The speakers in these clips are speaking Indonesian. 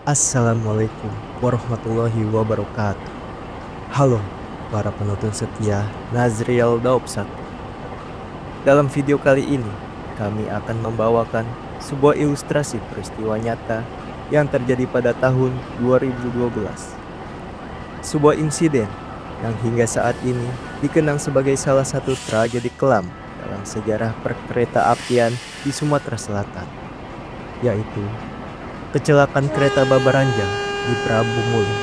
Assalamualaikum warahmatullahi wabarakatuh. Halo para penonton setia Nazriel Daub 1. Dalam video kali ini, kami akan membawakan sebuah ilustrasi peristiwa nyata yang terjadi pada tahun 2012. Sebuah insiden yang hingga saat ini dikenang sebagai salah satu tragedi kelam dalam sejarah perkereta apian di Sumatera Selatan, yaitu kecelakaan kereta Babaranjang di Prabu Mulih.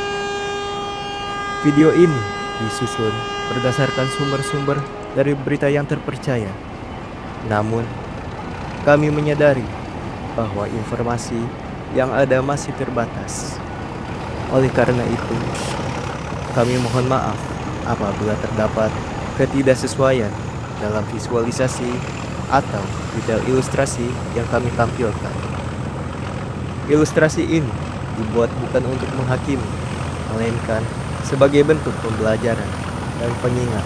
Video ini disusun berdasarkan sumber-sumber dari berita yang terpercaya. Namun, kami menyadari bahwa informasi yang ada masih terbatas. Oleh karena itu, kami mohon maaf apabila terdapat ketidaksesuaian dalam visualisasi atau detail ilustrasi yang kami tampilkan. Ilustrasi ini dibuat bukan untuk menghakimi, melainkan sebagai bentuk pembelajaran dan pengingat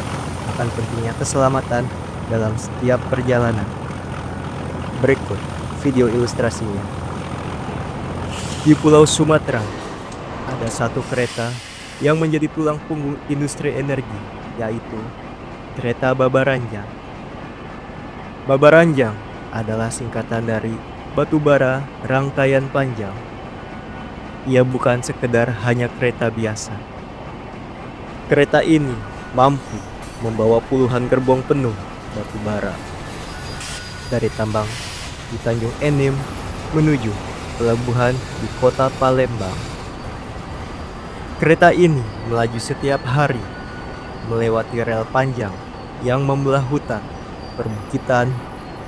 akan pentingnya keselamatan dalam setiap perjalanan. Berikut video ilustrasinya. Di Pulau Sumatera, ada satu kereta yang menjadi tulang punggung industri energi, yaitu kereta Babaranjang. Babaranjang adalah singkatan dari batubara rangkaian panjang. Ia bukan sekedar hanya kereta biasa. Kereta ini mampu membawa puluhan gerbong penuh batu bara dari tambang di Tanjung Enim menuju pelabuhan di kota Palembang. Kereta ini melaju setiap hari melewati rel panjang yang membelah hutan, perbukitan,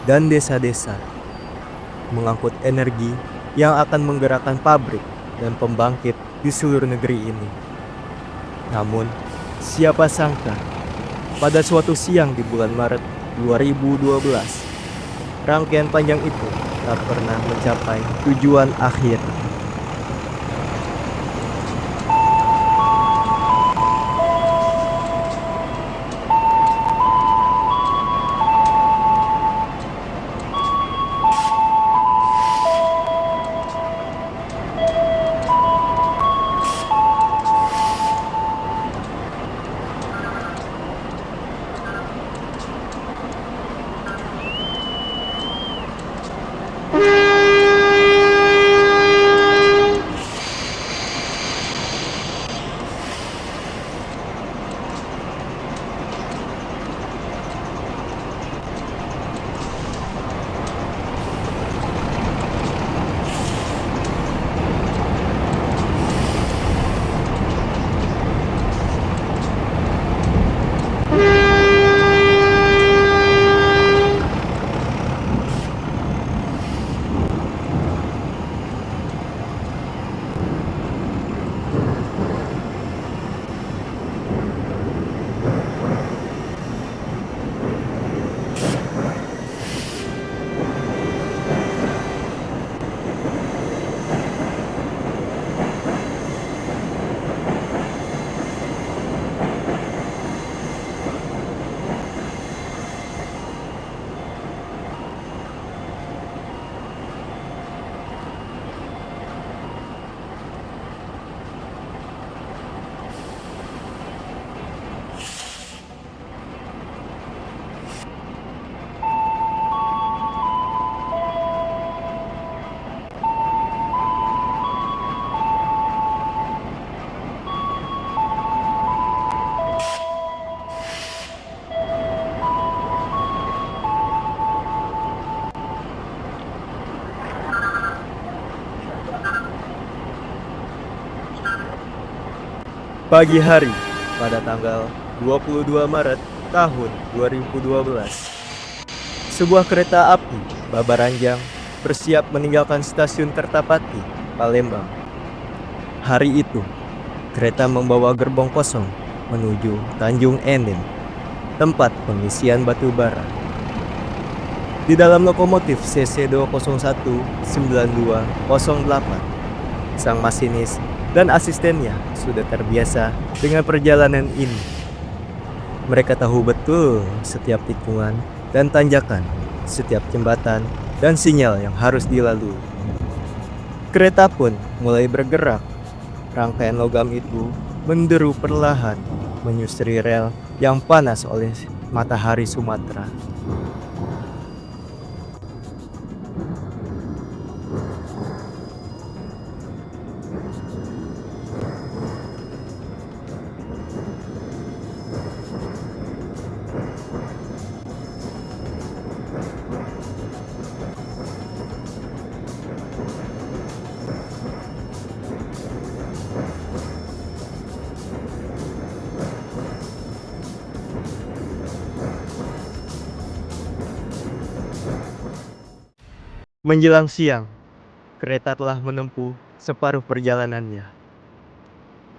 dan desa-desa, mengangkut energi yang akan menggerakkan pabrik dan pembangkit di seluruh negeri ini. Namun, siapa sangka, pada suatu siang di bulan Maret 2012, rangkaian panjang itu tak pernah mencapai tujuan akhir. Pagi hari pada tanggal 22 Maret tahun 2012, sebuah kereta api Babaranjang bersiap meninggalkan stasiun Kertapati, Palembang. Hari itu, kereta membawa gerbong kosong menuju Tanjung Enim, tempat pengisian batu bara. Di dalam lokomotif CC201-9208, sang masinis dan asistennya sudah terbiasa dengan perjalanan ini. Mereka tahu betul setiap tikungan dan tanjakan, setiap jembatan dan sinyal yang harus dilalui. Kereta pun mulai bergerak. Rangkaian logam itu menderu perlahan, menyusuri rel yang panas oleh matahari Sumatera. Menjelang siang, kereta telah menempuh separuh perjalanannya.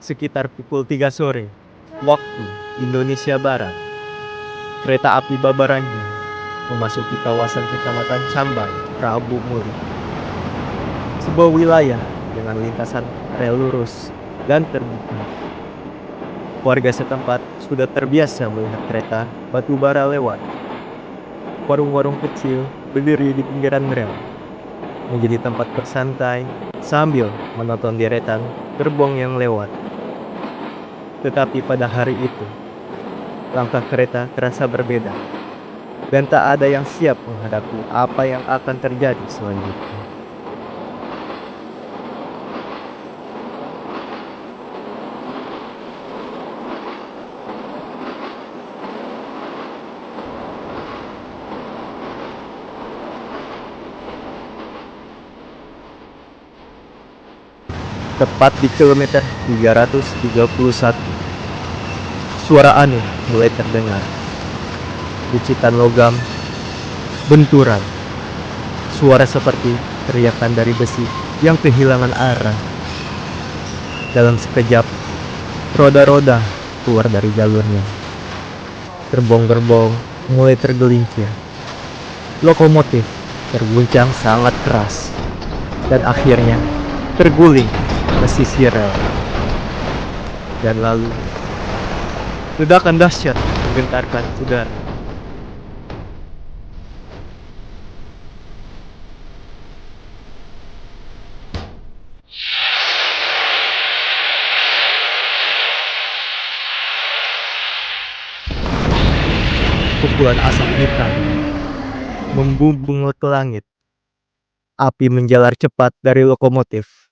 Sekitar pukul 3 sore, waktu Indonesia Barat, kereta api Babaranjang memasuki kawasan Kecamatan Cambai, Prabu Muli. Sebuah wilayah dengan lintasan rel lurus dan terbuka. Warga setempat sudah terbiasa melihat kereta batubara lewat. Warung-warung kecil berdiri di pinggiran rel, menjadi tempat bersantai sambil menonton deretan gerbong yang lewat. Tetapi pada hari itu, langkah kereta terasa berbeda, dan tak ada yang siap menghadapi apa yang akan terjadi selanjutnya. Tepat di kilometer 331, suara aneh mulai terdengar. Bucitan logam, benturan, suara seperti teriakan dari besi yang kehilangan arah. Dalam sekejap, roda-roda keluar dari jalurnya. Gerbong-gerbong mulai tergelincir. Lokomotif terguncang sangat keras, dan akhirnya terguling ke sisi rel. Dan lalu, ledakan dahsyat menggentarkan udara. Kepulan asap hitam membumbung ke langit. Api menjalar cepat dari lokomotif.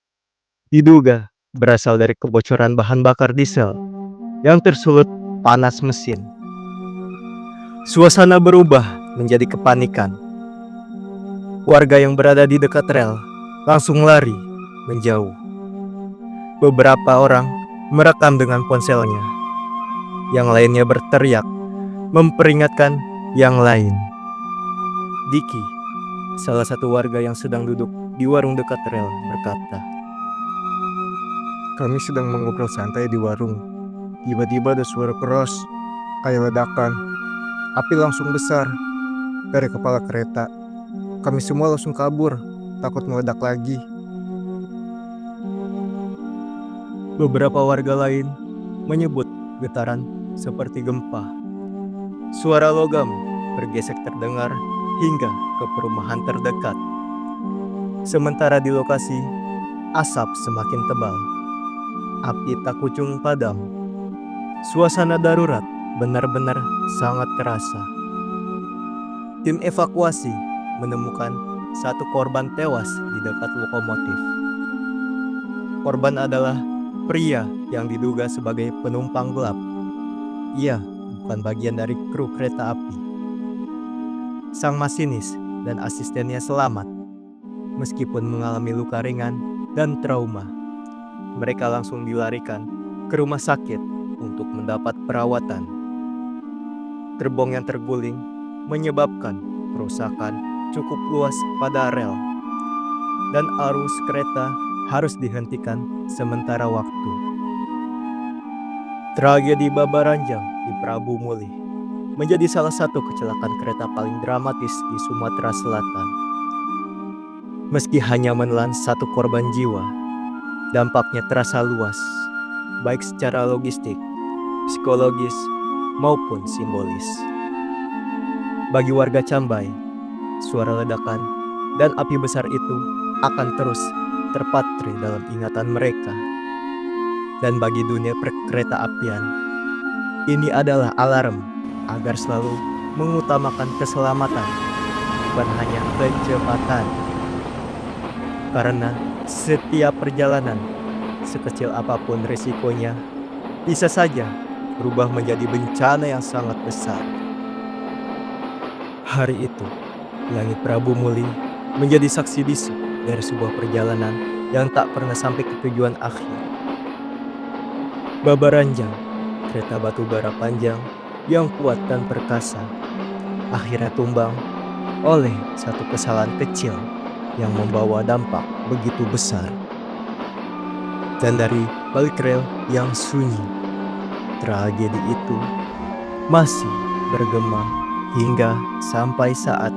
Diduga berasal dari kebocoran bahan bakar diesel yang tersulut panas mesin. Suasana berubah menjadi kepanikan. Warga yang berada di dekat rel langsung lari menjauh. Beberapa orang merekam dengan ponselnya. Yang lainnya berteriak memperingatkan yang lain. Diki, salah satu warga yang sedang duduk di warung dekat rel, berkata, "Kami sedang mengobrol santai di warung. Tiba-tiba ada suara keras, kayak ledakan. Api langsung besar dari kepala kereta. Kami semua langsung kabur, takut meledak lagi." Beberapa warga lain menyebut getaran seperti gempa. Suara logam bergesek terdengar hingga ke perumahan terdekat. Sementara di lokasi, asap semakin tebal. Api tak kunjung padam. Suasana darurat benar-benar sangat terasa. Tim evakuasi menemukan satu korban tewas di dekat lokomotif. Korban adalah pria yang diduga sebagai penumpang gelap. Ia bukan bagian dari kru kereta api. Sang masinis dan asistennya selamat, meskipun mengalami luka ringan dan trauma. Mereka langsung dilarikan ke rumah sakit untuk mendapat perawatan. Gerbong yang terguling menyebabkan kerusakan cukup luas pada rel, dan arus kereta harus dihentikan sementara waktu. Tragedi Babaranjang di Prabu Muli menjadi salah satu kecelakaan kereta paling dramatis di Sumatera Selatan. Meski hanya menelan satu korban jiwa, dampaknya terasa luas, baik secara logistik, psikologis, maupun simbolis. Bagi warga Cambai, suara ledakan dan api besar itu akan terus terpatri dalam ingatan mereka. Dan bagi dunia perkereta apian, ini adalah alarm agar selalu mengutamakan keselamatan, bukan hanya kecepatan. Karena setiap perjalanan, sekecil apapun risikonya, bisa saja berubah menjadi bencana yang sangat besar. Hari itu, langit Prabu Muli menjadi saksi bisu dari sebuah perjalanan yang tak pernah sampai ke tujuan akhir. Babaranjang, kereta batu bara panjang yang kuat dan perkasa, akhirnya tumbang oleh satu kesalahan kecil yang membawa dampak begitu besar. Dan dari balik rel yang sunyi, tragedi itu masih bergema hingga sampai saat